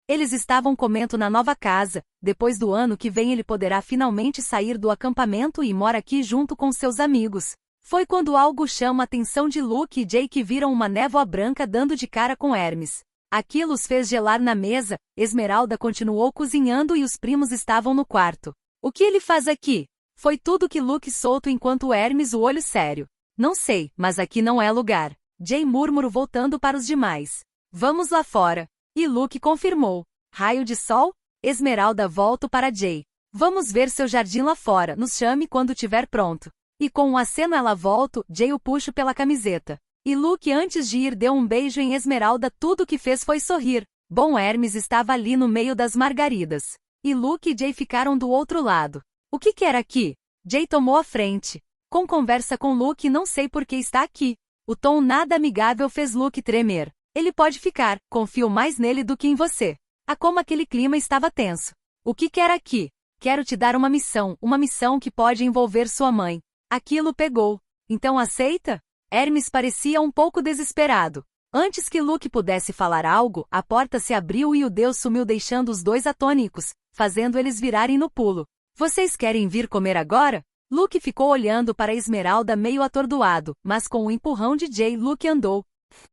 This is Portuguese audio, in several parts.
Eles estavam comendo na nova casa. Depois do ano que vem ele poderá finalmente sair do acampamento e mora aqui junto com seus amigos. Foi quando algo chama a atenção de Luke e Jay que viram uma névoa branca dando de cara com Hermes. Aquilo os fez gelar na mesa. Esmeralda continuou cozinhando e os primos estavam no quarto. O que ele faz aqui? Foi tudo que Luke soltou enquanto Hermes o olho sério. Não sei, mas aqui não é lugar. Jay murmurou voltando para os demais. Vamos lá fora. E Luke confirmou. Raio de sol? Esmeralda volta para Jay. Vamos ver seu jardim lá fora, nos chame quando tiver pronto. E com um aceno ela volta, Jay o puxa pela camiseta. E Luke antes de ir deu um beijo em Esmeralda, tudo que fez foi sorrir. Bom, Hermes estava ali no meio das margaridas. E Luke e Jay ficaram do outro lado. O que era aqui? Jay tomou a frente. Com conversa com Luke, não sei por que está aqui. O tom nada amigável fez Luke tremer. Ele pode ficar, confio mais nele do que em você. Como aquele clima estava tenso. O que quer aqui? Quero te dar uma missão que pode envolver sua mãe. Aquilo pegou. Então aceita? Hermes parecia um pouco desesperado. Antes que Luke pudesse falar algo, a porta se abriu e o deus sumiu deixando os dois atônicos, fazendo eles virarem no pulo. Vocês querem vir comer agora? Luke ficou olhando para Esmeralda meio atordoado, mas com o empurrão de Jay, Luke andou.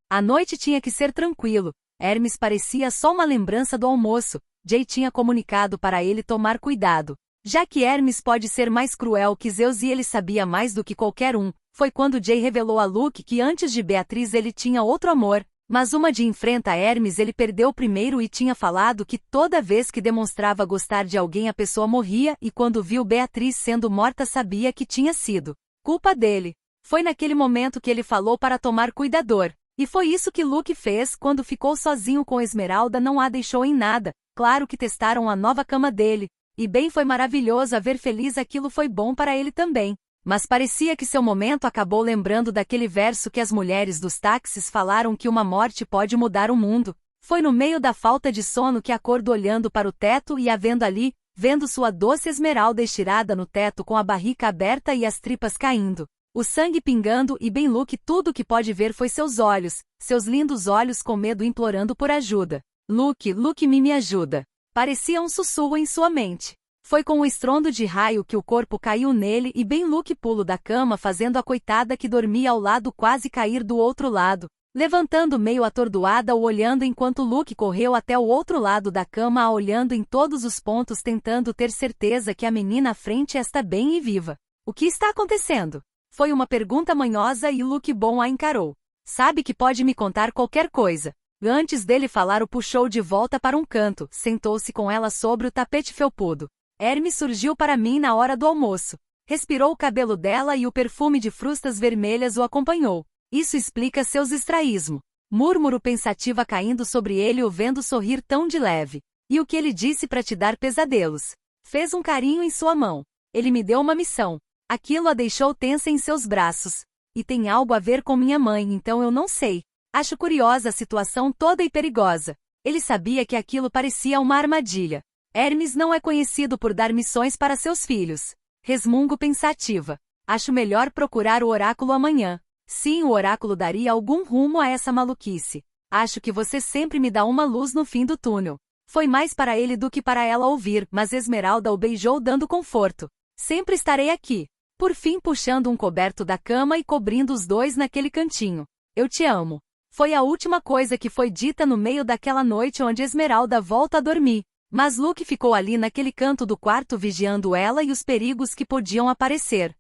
A noite tinha que ser tranquilo. Hermes parecia só uma lembrança do almoço. Jay tinha comunicado para ele tomar cuidado. Já que Hermes pode ser mais cruel que Zeus e ele sabia mais do que qualquer um, foi quando Jay revelou a Luke que antes de Beatriz ele tinha outro amor, mas uma de enfrenta a Hermes ele perdeu primeiro e tinha falado que toda vez que demonstrava gostar de alguém a pessoa morria e quando viu Beatriz sendo morta sabia que tinha sido culpa dele. Foi naquele momento que ele falou para tomar cuidador. E foi isso que Luke fez quando ficou sozinho com Esmeralda, não a deixou em nada. Claro que testaram a nova cama dele. E bem, foi maravilhoso a ver feliz, aquilo foi bom para ele também. Mas parecia que seu momento acabou lembrando daquele verso que as mulheres dos táxis falaram que uma morte pode mudar o mundo. Foi no meio da falta de sono que acordou olhando para o teto e a vendo ali, vendo sua doce Esmeralda estirada no teto com a barriga aberta e as tripas caindo. O sangue pingando e bem Luke tudo que pode ver foi seus olhos, seus lindos olhos com medo implorando por ajuda. Luke, me ajuda. Parecia um sussurro em sua mente. Foi com um estrondo de raio que o corpo caiu nele e bem Luke pulo da cama fazendo a coitada que dormia ao lado quase cair do outro lado, levantando meio atordoada o olhando enquanto Luke correu até o outro lado da cama a olhando em todos os pontos tentando ter certeza que a menina à frente está bem e viva. O que está acontecendo? Foi uma pergunta manhosa e Luke bom a encarou. Sabe que pode me contar qualquer coisa. Antes dele falar o puxou de volta para um canto, sentou-se com ela sobre o tapete felpudo. Hermes surgiu para mim na hora do almoço. Respirou o cabelo dela e o perfume de frustas vermelhas o acompanhou. Isso explica seus estraísmo. Murmurou pensativa caindo sobre ele o vendo sorrir tão de leve. E o que ele disse para te dar pesadelos? Fez um carinho em sua mão. Ele me deu uma missão. Aquilo a deixou tensa em seus braços. E tem algo a ver com minha mãe, então eu não sei. Acho curiosa a situação toda e perigosa. Ele sabia que aquilo parecia uma armadilha. Hermes não é conhecido por dar missões para seus filhos. Resmungo pensativa. Acho melhor procurar o oráculo amanhã. Sim, o oráculo daria algum rumo a essa maluquice. Acho que você sempre me dá uma luz no fim do túnel. Foi mais para ele do que para ela ouvir, mas Esmeralda o beijou dando conforto. Sempre estarei aqui. Por fim puxando um coberto da cama e cobrindo os dois naquele cantinho. Eu te amo. Foi a última coisa que foi dita no meio daquela noite onde Esmeralda volta a dormir. Mas Luke ficou ali naquele canto do quarto vigiando ela e os perigos que podiam aparecer.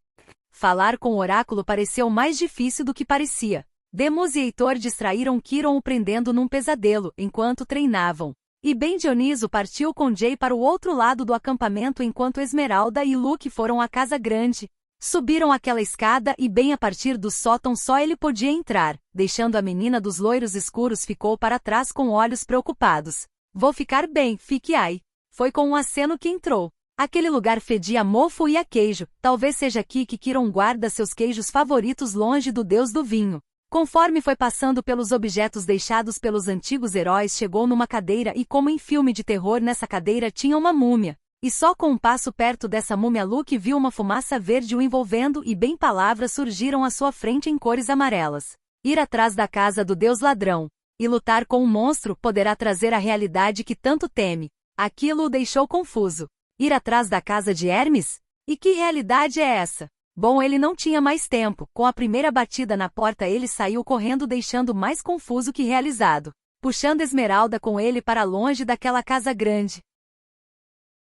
Falar com o oráculo pareceu mais difícil do que parecia. Demos e Heitor distraíram Quiron o prendendo num pesadelo, enquanto treinavam. E bem Dioniso partiu com Jay para o outro lado do acampamento enquanto Esmeralda e Luke foram à casa grande. Subiram aquela escada e bem a partir do sótão só ele podia entrar, deixando a menina dos loiros escuros ficou para trás com olhos preocupados. Vou ficar bem, fique aí. Foi com um aceno que entrou. Aquele lugar fedia a mofo e a queijo, talvez seja aqui que Quiron guarda seus queijos favoritos longe do deus do vinho. Conforme foi passando pelos objetos deixados pelos antigos heróis chegou numa cadeira e como em filme de terror nessa cadeira tinha uma múmia. E só com um passo perto dessa múmia Luke viu uma fumaça verde o envolvendo e bem palavras surgiram à sua frente em cores amarelas. Ir atrás da casa do deus ladrão. E lutar com um monstro poderá trazer a realidade que tanto teme. Aquilo o deixou confuso. Ir atrás da casa de Hermes? E que realidade é essa? Bom, ele não tinha mais tempo. Com a primeira batida na porta ele saiu correndo, deixando mais confuso que realizado. Puxando Esmeralda com ele para longe daquela casa grande.